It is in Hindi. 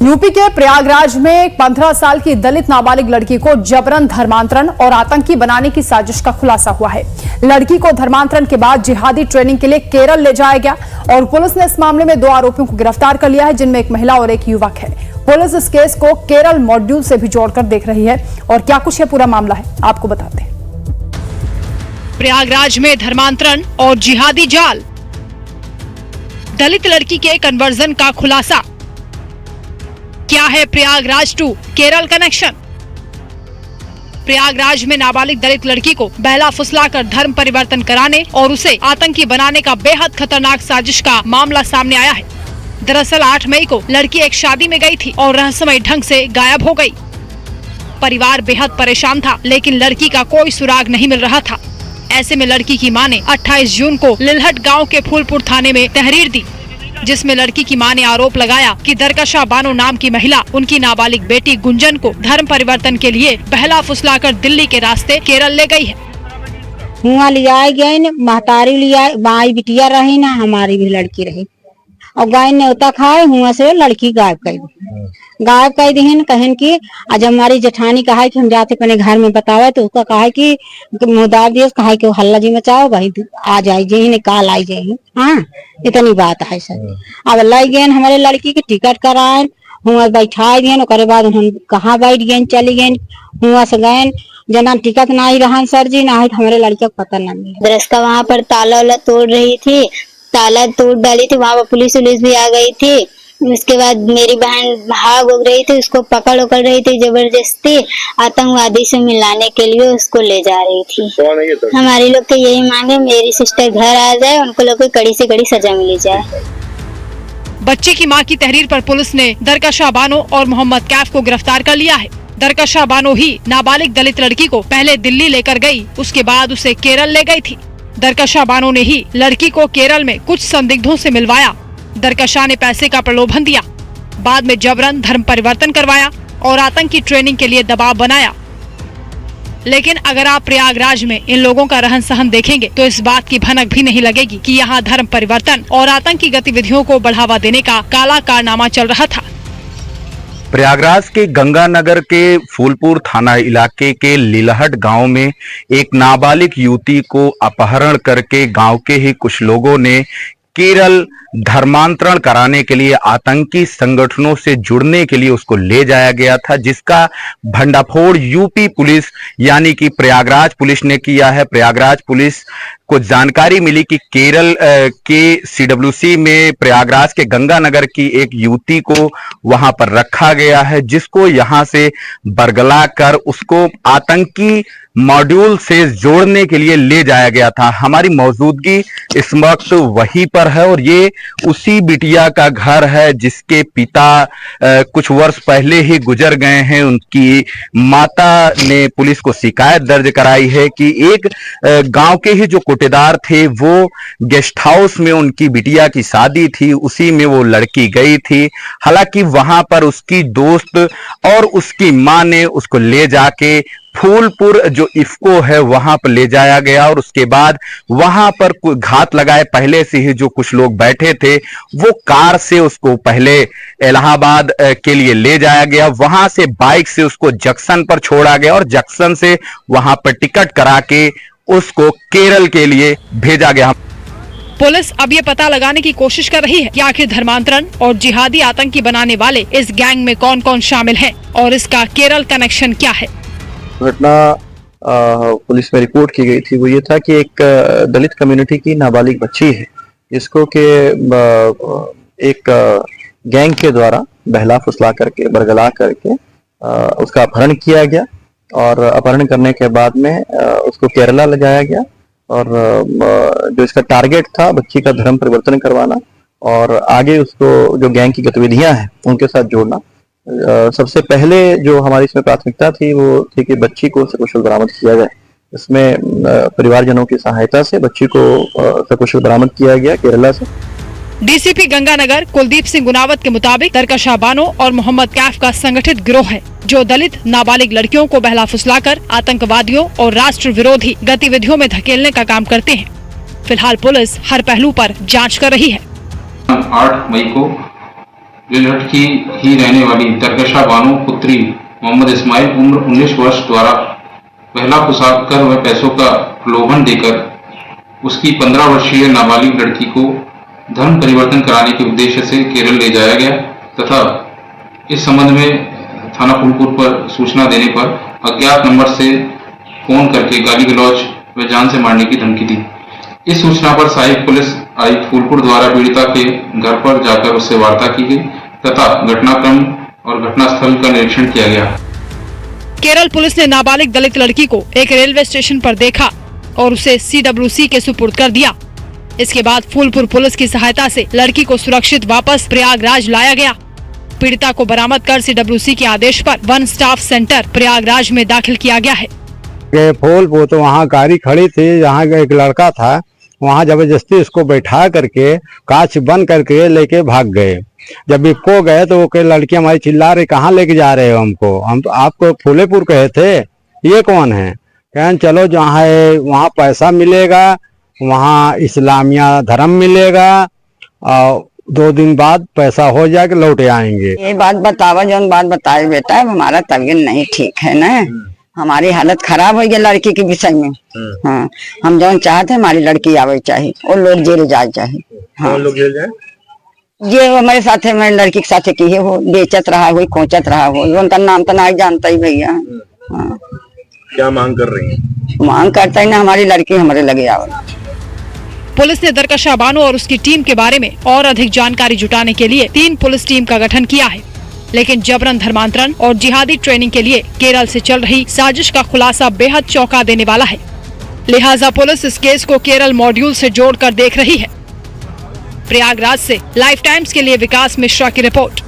यूपी के प्रयागराज में एक 15 साल की दलित नाबालिग लड़की को जबरन धर्मांतरण और आतंकी बनाने की साजिश का खुलासा हुआ है। लड़की को धर्मांतरण के बाद जिहादी ट्रेनिंग के लिए केरल ले जाया गया और पुलिस ने इस मामले में 2 आरोपियों को गिरफ्तार कर लिया है, जिनमें एक महिला और एक युवक है। पुलिस इस केस को केरल मॉड्यूल से भी जोड़कर देख रही है और क्या कुछ है पूरा मामला है आपको बताते हैं। प्रयागराज में धर्मांतरण और जिहादी जाल, दलित लड़की के कन्वर्जन का खुलासा। क्या है प्रयागराज टू केरल कनेक्शन? प्रयागराज में नाबालिग दलित लड़की को बहला फुसलाकर धर्म परिवर्तन कराने और उसे आतंकी बनाने का बेहद खतरनाक साजिश का मामला सामने आया है। दरअसल 8 मई को लड़की एक शादी में गई थी और रहस्यमय ढंग से गायब हो गई। परिवार बेहद परेशान था, लेकिन लड़की का कोई सुराग नहीं मिल रहा था। ऐसे में लड़की की मां ने 28 जून को लिलहट गांव के फूलपुर थाने में तहरीर दी, जिसमें लड़की की मां ने आरोप लगाया कि दरकशा बानो नाम की महिला उनकी नाबालिग बेटी गुंजन को धर्म परिवर्तन के लिए बहला फुसलाकर दिल्ली के रास्ते केरल ले गई है। हुआ लिया गए न महतारी लिया माई बिटिया रही ना, हमारी भी लड़की रही और गाय न्योता खाए हुआ से लड़की गायब कर दी कहन की आज हमारी जेठानी कहा कि हम जाते अपने घर में बतावे तो उसका कहा कि मुदार दिए कहा कि हल्ला जी मचाओ भाई आ जाए जे निकाल आई जाए। हाँ इतनी बात है सर। अब लाई गए हमारे लड़की की टिकट कराए हुआ बैठा दिए ओकरे बाद उन्होंने कहाँ बैठ गए चली गए हुआ से गए जना टिकट ना ही रहा सर जी ना हमारे लड़के को पता ना मिला। ब्रश का वहाँ पर ताला वाला तोड़ रही थी, ताला तोड़ डाली थी, वहाँ पर पुलिस भी आ गई थी। उसके बाद मेरी बहन भाग हो रही थी, उसको पकड़ रही थी, जबरदस्ती आतंकवादी से मिलाने के लिए उसको ले जा रही थी। हमारी लोग तो यही मांगे मेरी सिस्टर घर आ जाए, उनको लोग को कड़ी से कड़ी सजा मिली जाए। बच्चे की मां की तहरीर पर पुलिस ने दरकशा बानो और मोहम्मद कैफ को गिरफ्तार कर लिया है। दरकशा बानो ही नाबालिग दलित लड़की को पहले दिल्ली लेकर गई, उसके बाद उसे केरल ले गई थी। दरकशा बानो ने ही लड़की को केरल में कुछ संदिग्धों से मिलवाया। दरकशा ने पैसे का प्रलोभन दिया, बाद में जबरन धर्म परिवर्तन करवाया और आतंकी ट्रेनिंग के लिए दबाव बनाया। लेकिन अगर आप प्रयागराज में इन लोगों का रहन सहन देखेंगे तो इस बात की भनक भी नहीं लगेगी कि यहाँ धर्म परिवर्तन और आतंकी गतिविधियों को बढ़ावा देने का काला कारनामा चल रहा था। प्रयागराज के गंगानगर के फूलपुर थाना इलाके के लिलहट गांव में एक नाबालिग युवती को अपहरण करके गांव के ही कुछ लोगों ने केरल धर्मांतरण कराने के लिए आतंकी संगठनों से जुड़ने के लिए उसको ले जाया गया था, जिसका भंडाफोड़ यूपी पुलिस यानी कि प्रयागराज पुलिस ने किया है। प्रयागराज पुलिस को जानकारी मिली कि केरल के सीडब्ल्यूसी में प्रयागराज के गंगानगर की एक युवती को वहां पर रखा गया है, जिसको यहां से बरगला कर उसको आतंकी मॉड्यूल से जोड़ने के लिए ले जाया गया था। हमारी मौजूदगी इस वक्त वहीं पर है और ये उसी बिटिया का घर है जिसके पिता कुछ वर्ष पहले ही गुजर गए हैं। उनकी माता ने पुलिस को शिकायत दर्ज कराई है कि एक गांव के ही जो कोटेदार थे वो गेस्ट हाउस में उनकी बिटिया की शादी थी, उसी में वो लड़की गई थी। हालांकि वहां पर उसकी दोस्त और उसकी मां ने उसको ले जाके फूलपुर जो इफ्को है वहां पर ले जाया गया और उसके बाद वहां पर घात लगाए पहले से ही जो कुछ लोग बैठे थे वो कार से उसको पहले इलाहाबाद के लिए ले जाया गया। वहां से बाइक से उसको जंक्शन पर छोड़ा गया और जंक्शन से वहां पर टिकट करा के उसको केरल के लिए भेजा गया। पुलिस अब ये पता लगाने की कोशिश कर रही है कि आखिर धर्मांतरण और जिहादी आतंकी बनाने वाले इस गैंग में कौन कौन शामिल है और इसका केरल कनेक्शन क्या है। घटना पुलिस में रिपोर्ट की गई थी वो ये था कि एक दलित कम्युनिटी की नाबालिग बच्ची है जिसको के एक गैंग के द्वारा बहला फुसला करके बरगला करके उसका अपहरण किया गया और अपहरण करने के बाद में उसको केरला ले जाया गया और जो इसका टारगेट था बच्ची का धर्म परिवर्तन करवाना और आगे उसको जो गैंग की गतिविधियां हैं उनके साथ जोड़ना। सबसे पहले जो हमारी इसमें प्राथमिकता थी वो थी कि बच्ची को सकुशल बरामद किया जाए। इसमें परिवारजनों की सहायता से बच्ची को सकुशल बरामद किया गया केरला से। डीसीपी गंगानगर कुलदीप सिंह गुनावत के मुताबिक दरकशा बानो और मोहम्मद कैफ का संगठित गिरोह है जो दलित नाबालिग लड़कियों को बहला फुसलाकर आतंकवादियों और राष्ट्र विरोधी गतिविधियों में धकेलने का काम करते हैं। फिलहाल पुलिस हर पहलू पर जांच कर रही है। 8 मई को लिलहट की ही रहने वाली दरकशा बानो पुत्री मोहम्मद इस्माइल उम्र 19 वर्ष द्वारा पहला फंसा कर वह पैसों का प्रलोभन देकर उसकी 15 वर्षीय नाबालिग लड़की को धर्म परिवर्तन कराने के उद्देश्य से केरल ले जाया गया तथा इस संबंध में थाना फूलपुर पर सूचना देने पर अज्ञात नंबर से फोन करके गाली गलौज व जान से मारने की धमकी दी। इस सूचना पर सहायक पुलिस आयुक्त फूलपुर द्वारा पीड़िता के घर पर जाकर उससे वार्ता की गई तथा घटनाक्रम और घटनास्थल का निरीक्षण किया गया। केरल पुलिस ने नाबालिग दलित लड़की को एक रेलवे स्टेशन पर देखा और उसे CWC के सुपुर्द कर दिया। इसके बाद फूलपुर पुलिस की सहायता से लड़की को सुरक्षित वापस प्रयागराज लाया गया। पीड़िता को बरामद कर CWC के आदेश पर वन स्टाफ सेंटर प्रयागराज में दाखिल किया गया है। फूलपुर तो वहाँ गाड़ी खड़ी थी, यहाँ एक लड़का था, वहाँ जबरदस्ती उसको बैठा करके कांच बंद करके लेके भाग गए। जब इको गए तो वो कई लड़की हमारी चिल्ला रही, कहाँ लेके जा रहे हो हमको, हम तो आपको फूलेपुर कहे थे, ये कौन है? कहें चलो जहाँ है वहाँ पैसा मिलेगा, वहाँ इस्लामिया धर्म मिलेगा और 2 दिन बाद पैसा हो जाएगा, लौटे आएंगे। ये बात बतावा, जो बात बताए बेटा, हमारा तबीयत नहीं ठीक है ना, हमारी हालत खराब हो गई लड़की के विषय में। हाँ, हम जो चाहते हमारी लड़की आवे चाहिए और लोग जेल जाए चाहिए। हाँ, लोग जेल जाए? ये हमारे साथ है, मेरी लड़की के साथ की है, वो बेचत रहा हो, कोचत रहा हो, उनका नाम तो नहीं जानता ही भैया। हाँ। क्या मांग कर रही है? मांग करता है ना हमारी लड़की हमारे लगे आवे। पुलिस ने दरकशा बानो और उसकी टीम के बारे में और अधिक जानकारी जुटाने के लिए 3 पुलिस टीम का गठन किया है, लेकिन जबरन धर्मांतरण और जिहादी ट्रेनिंग के लिए केरल से चल रही साजिश का खुलासा बेहद चौंका देने वाला है। लिहाजा पुलिस इस केस को केरल मॉड्यूल से जोड़कर देख रही है। प्रयागराज से लाइफ टाइम्स के लिए विकास मिश्रा की रिपोर्ट।